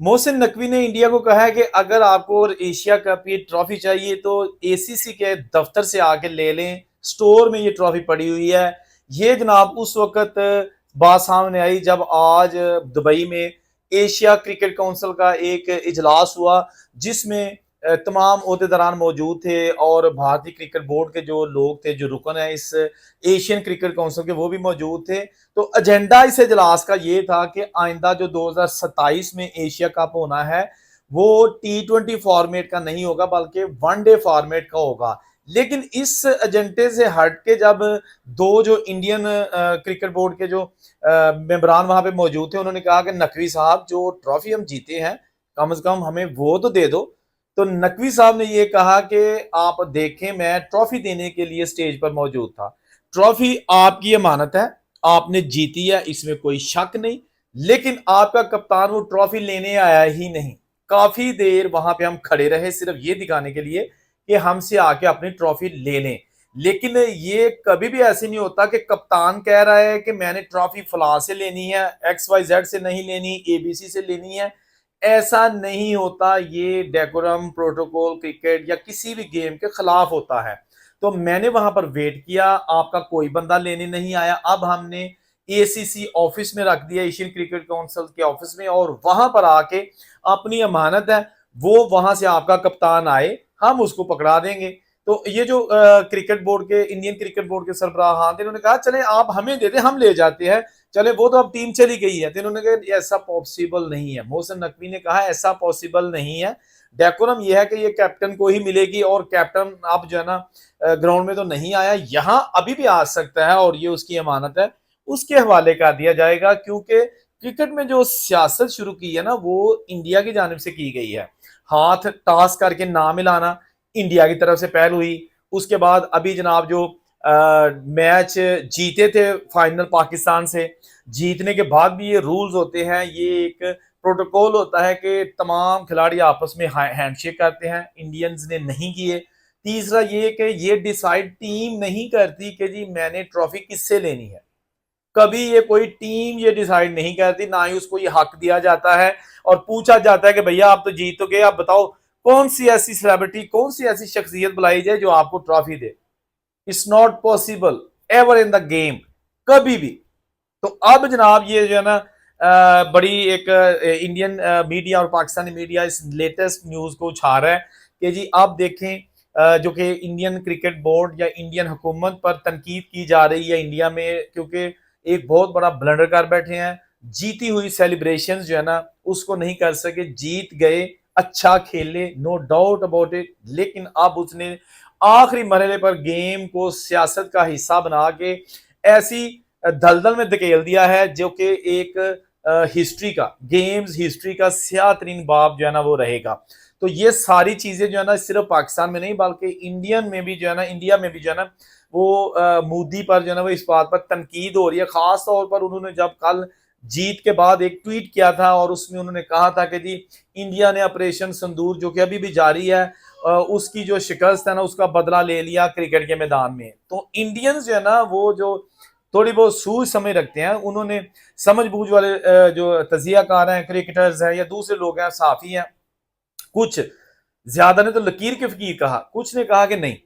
मोहसिन नकवी ने इंडिया को कहा है कि अगर आपको एशिया कप ये ट्रॉफी चाहिए तो एसीसी के दफ्तर से आके ले लें, स्टोर में ये ट्रॉफी पड़ी हुई है। ये जनाब उस वक्त बात सामने आई जब आज दुबई में एशिया क्रिकेट काउंसिल का एक इजलास हुआ, जिसमें तमाम अहदेदारान मौजूद थे और भारतीय क्रिकेट बोर्ड के जो लोग थे, जो रुकन है इस एशियन क्रिकेट काउंसिल के, वो भी मौजूद थे। तो एजेंडा इस इजलास का ये था कि आइंदा जो 2027 में एशिया कप होना है वो T20 फॉर्मेट का नहीं होगा बल्कि वनडे फॉर्मेट का होगा। लेकिन इस एजेंडे से हट के जब दो जो इंडियन क्रिकेट बोर्ड के जो मेंबरान वहां पे मौजूद थे, उन्होंने कहा कि नकवी साहब जो ट्रॉफी हम जीते हैं कम से कम हमें वो तो दे दो। तो नकवी साहब ने ये कहा कि आप देखें, मैं ट्रॉफी देने के लिए स्टेज पर मौजूद था। ट्रॉफी आपकी अमानत है, आपने जीती है, इसमें कोई शक नहीं। लेकिन आपका कप्तान वो ट्रॉफी लेने आया ही नहीं। काफी देर वहां पे हम खड़े रहे सिर्फ ये दिखाने के लिए कि हमसे आके अपनी ट्रॉफी ले लें। लेकिन ये कभी भी ऐसे नहीं होता कि कप्तान कह रहा है कि मैंने ट्रॉफी फला से लेनी है, XYZ से नहीं लेनी, ABC से लेनी है। ऐसा नहीं होता। ये डेकोरम प्रोटोकॉल क्रिकेट या किसी भी गेम के खिलाफ होता है। तो मैंने वहां पर वेट किया, आपका कोई बंदा लेने नहीं आया। अब हमने ACC ऑफिस में रख दिया, एशियन क्रिकेट काउंसिल के ऑफिस में, और वहां पर आके अपनी अमानत है वो वहां से आपका कप्तान आए, हम उसको पकड़ा देंगे। तो ये जो क्रिकेट बोर्ड के, इंडियन क्रिकेट बोर्ड के सरबराह थे, उन्होंने कहा चले आप हमें दे दें, हम ले जाते हैं। चले वो तो अब टीम चली गई है। तो इन्होंने कहा ऐसा पॉसिबल नहीं है। मोहसिन नकवी ने कहा ऐसा पॉसिबल नहीं है। डेकोरम यह है कि ये कैप्टन को ही मिलेगी, और कैप्टन अब जो है ना ग्राउंड में तो नहीं आया, यहां अभी भी आ सकता है और ये उसकी अमानत है, उसके हवाले कर दिया जाएगा। क्योंकि क्रिकेट में जो सियासत शुरू की है ना वो इंडिया की जानिब से की गई है। हाथ टास करके ना मिलाना इंडिया की तरफ से पहल हुई। उसके बाद अभी जनाब जो मैच जीते थे फाइनल पाकिस्तान से, जीतने के बाद भी ये रूल्स होते हैं, ये एक प्रोटोकॉल होता है कि तमाम खिलाड़ी आपस में हैंडशेक करते हैं। इंडियंस ने नहीं किए। तीसरा ये कि ये डिसाइड टीम नहीं करती कि जी मैंने ट्रॉफी किससे लेनी है। कभी ये कोई टीम ये डिसाइड नहीं करती, ना ही उसको ये हक दिया जाता है और पूछा जाता है कि भैया आप तो जीत तो गए, आप बताओ कौन सी ऐसी सेलिब्रिटी, कौन सी ऐसी शख्सियत बुलाई जाए जो आपको trophy they. It's not possible ever in the game, कभी भी। तो अब जनाब ये जो है ना बड़ी एक इंडियन मीडिया और पाकिस्तानी मीडिया इस लेटेस्ट न्यूज को उछा रहा है कि जी आप देखें जो कि इंडियन क्रिकेट बोर्ड या इंडियन हुकूमत पर तनकीद की जा रही है इंडिया में, क्योंकि एक बहुत बड़ा ब्लंडर कर बैठे हैं। जीती हुई सेलिब्रेशंस जो है ना उसको नहीं कर सके। जीत गए, अच्छा खेले, नो डाउट अबाउट इट, लेकिन अब उसने आखिरी मरहले पर गेम को सियासत का हिस्सा बना के ऐसी दलदल में धकेल दिया है जो कि एक हिस्ट्री का, गेम्स हिस्ट्री का स्याह तरीन बाब जो है ना वो रहेगा। तो ये सारी चीजें जो है ना सिर्फ पाकिस्तान में नहीं बल्कि इंडियन में भी जो है ना, इंडिया में भी जो है ना वो मोदी पर जो है ना वो इस बात पर तनकीद हो रही है। खास तौर पर उन्होंने जब कल जीत के बाद एक ट्वीट किया था और उसमें उन्होंने कहा था कि जी इंडिया ने ऑपरेशन संदूर जो कि अभी भी जारी है उसकी जो शिकस्त है ना उसका बदला ले लिया क्रिकेट के मैदान में। तो इंडियंस जो है ना वो जो थोड़ी बहुत सूझ समझ रखते हैं, उन्होंने समझ बूझ वाले जो तजियाकार हैं, क्रिकेटर्स हैं या दूसरे लोग हैं, साफी हैं, कुछ ज्यादा ने तो लकीर के फकीर कहा, कुछ ने कहा कि नहीं,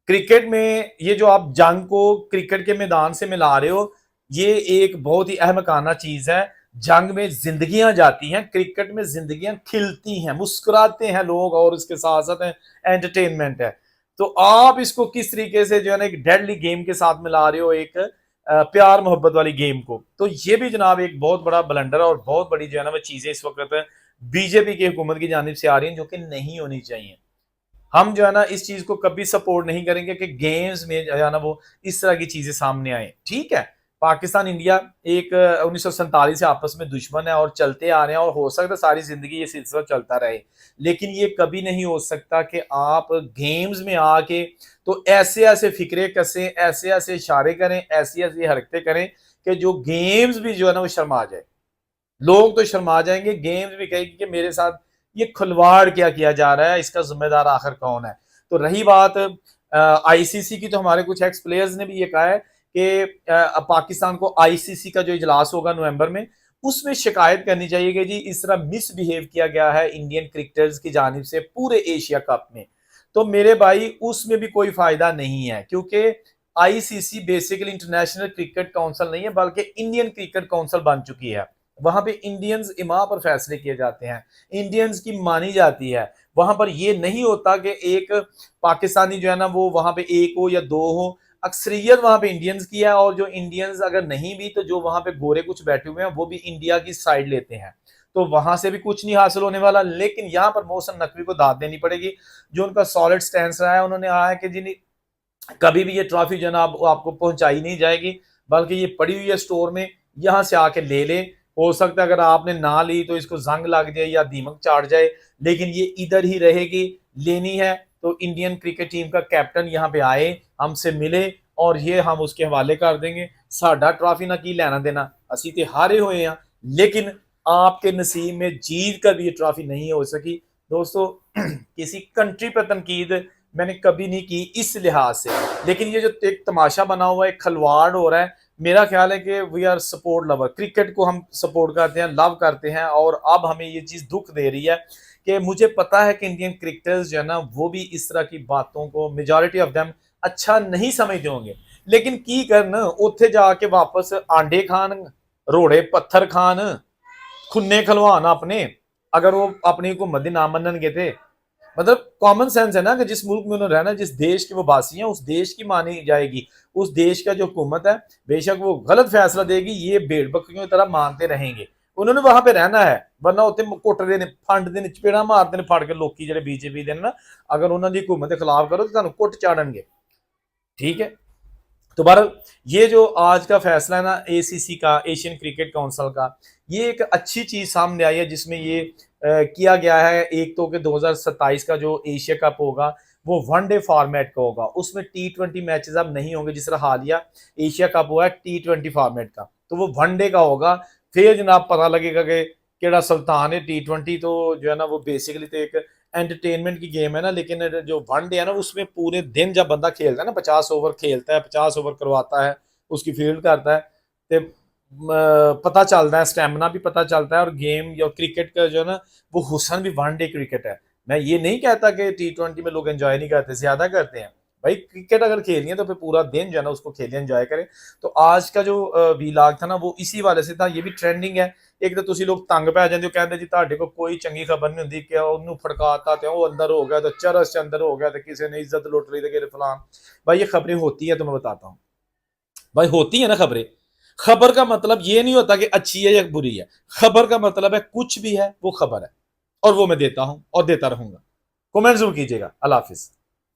क्रिकेट में ये जो आप जंग को क्रिकेट के मैदान से मिला रहे हो ये एक बहुत ही अहमकाना चीज है। जंग में जिंदगियां जाती हैं, क्रिकेट में जिंदगियां खिलती हैं, मुस्कुराते हैं लोग, और इसके साथ साथ एंटरटेनमेंट है। तो आप इसको किस तरीके से जो है ना एक डेडली गेम के साथ मिला रहे हो, एक प्यार मोहब्बत वाली गेम को। तो ये भी जनाब एक बहुत बड़ा ब्लंडर और बहुत बड़ी जो है ना वो चीजें इस वक्त बीजेपी की हुकूमत की जानिब से आ रही हैं जो कि नहीं होनी चाहिए। हम जो है ना इस चीज को कभी सपोर्ट नहीं करेंगे कि गेम्स में जो है ना वो इस तरह की चीजें सामने आए। ठीक है, पाकिस्तान इंडिया एक 1947 से आपस में दुश्मन है और चलते आ रहे हैं और हो सकता है सारी जिंदगी ये सिलसिला चलता रहे। लेकिन ये कभी नहीं हो सकता कि आप गेम्स में आके तो ऐसे ऐसे फिक्रे कसें, ऐसे ऐसे इशारे करें, ऐसी ऐसी हरकतें करें कि जो गेम्स भी जो है ना वो शर्मा जाए। लोग तो शर्मा जाएंगे, गेम्स भी कहेगी कि मेरे साथ ये खिलवाड़ क्या किया जा रहा है, इसका जिम्मेदार आखिर कौन है। तो रही बात आईसीसी की, तो हमारे कुछ एक्स प्लेयर्स ने भी ये कहा है कि पाकिस्तान को आईसीसी का जो इजलास होगा नवंबर में उसमें शिकायत करनी चाहिए कि जी इस तरह मिसबिहेव किया गया है इंडियन क्रिकेटर्स की जानिब से पूरे एशिया कप में। तो मेरे भाई उसमें भी कोई फायदा नहीं है, क्योंकि ICC basically international cricket council नहीं है बल्कि इंडियन क्रिकेट काउंसिल बन चुकी है। वहां पे इंडियंस इमाम पर फैसले किए जाते हैं, इंडियंस की मानी जाती है। वहां पर यह नहीं होता कि एक पाकिस्तानी जो है ना वो वहां पे एक हो या दो हो, अक्सरियत वहां पे इंडियंस की है। और जो इंडियंस अगर नहीं भी तो जो वहां पे गोरे कुछ बैठे हुए हैं वो भी इंडिया की साइड लेते हैं, तो वहां से भी कुछ नहीं हासिल होने वाला। लेकिन यहाँ पर मोहसिन नकवी को दाद देनी पड़ेगी, जो उनका सॉलिड स्टैंड रहा है। उन्होंने कहा है कि जी कभी भी ये ट्रॉफी जो है ना आपको पहुंचाई नहीं जाएगी, बल्कि ये पड़ी हुई है स्टोर में, यहां से आके ले ले। हो सकता है अगर आपने ना ली तो इसको जंग लग जाए या दीमक चाट जाए, लेकिन ये इधर ही रहेगी। लेनी है तो इंडियन क्रिकेट टीम का कैप्टन यहाँ पे आए, हमसे मिले, और ये हम उसके हवाले कर देंगे। साडा ट्रॉफी ना की लेना देना, असी तो हारे हुए हैं, लेकिन आपके नसीब में जीत कर भी ये ट्रॉफी नहीं हो सकी। दोस्तों किसी कंट्री पर तनकीद मैंने कभी नहीं की इस लिहाज से, लेकिन ये जो एक तमाशा बना हुआ है, खलवाड़ हो रहा है, मेरा ख्याल है कि we are support lover, cricket को हम सपोर्ट करते हैं, लव करते हैं। और अब हमें ये चीज दुख दे रही है कि मुझे पता है कि इंडियन क्रिकेटर्स जो है ना वो भी इस तरह की बातों को मेजॉरिटी ऑफ देम अच्छा नहीं समझते होंगे, लेकिन की करन उत्थे जाके वापस आंडे खान, रोड़े पत्थर खान, खुन्ने खलवान अपने, अगर वो अपनी हुकूमत दी ना मननगे थे। मतलब कॉमन सेंस है ना कि जिस मुल्क में उन्होंने रहना, जिस देश के वो वासी हैं, उस देश की मानी जाएगी, उस देश का जो हुकूमत है बेशक वो गलत फैसला देगी, ये भेड़ बकरियों की तरह मानते रहेंगे। उन्होंने वहां पे रहना है, वरना उत्ते कुटते ने, फंडते ने, चपेड़ा मारते ने फड़ के लोकी जेडे बीजेपी दे ना, अगर उन्होंने हुकूमत के खिलाफ करो तो तुहानू कुट चाड़नगे। ठीक है, तो बहरहाल ये जो आज का फैसला है ना एसीसी का, एशियन क्रिकेट काउंसिल का, ये एक अच्छी चीज सामने आई है, जिसमें ये किया गया है एक तो कि 2027 का जो एशिया कप होगा वो वनडे फॉर्मेट का होगा, उसमें T20 मैचेस अब नहीं होंगे। जिस तरह हालिया एशिया कप हुआ है T20 फॉर्मेट का, तो वो वनडे का होगा। फिर जनाब पता लगेगा कि केड़ा सुल्तान है। T20 तो जो है ना वो बेसिकली तो एक एंटरटेनमेंट की गेम है ना, लेकिन जो वनडे है ना उसमें पूरे दिन जब बंदा खेलता है ना, 50 ओवर खेलता है, 50 ओवर करवाता है, उसकी फील्ड करता है, तो पता चलता है, स्टेमिना भी पता चलता है, और गेम या क्रिकेट का जो है ना वो हुसन भी वनडे क्रिकेट है। मैं ये नहीं कहता कि T20 में लोग एंजॉय नहीं करते, ज्यादा करते हैं भाई। क्रिकेट अगर खेलनी है तो फिर पूरा दिन जो है ना उसको खेलें, एंजॉय करें। तो आज का जो वीलॉग था ना वो इसी वाले से था, ये भी ट्रेंडिंग है। एक तो तुसी लोग तंग पै जाते हो, कहते जी ਤੁਹਾਡੇ को कोई चंगी खबर नहीं होंगी कि ਉਹਨੂੰ फड़काता तो वो अंदर हो गया, तो चरस से अंदर हो गया, तो किसी ने इज्जत लुट ली, तो फलान। भाई ये खबरें होती है, तो मैं बताता हूँ भाई, होती है ना खबरें। खबर का मतलब ये नहीं होता कि अच्छी है या बुरी है, खबर का मतलब है कुछ भी है वो खबर है, और वो मैं देता हूं और देता रहूंगा। कमेंट जरूर कीजिएगा। अल्लाह हाफिज।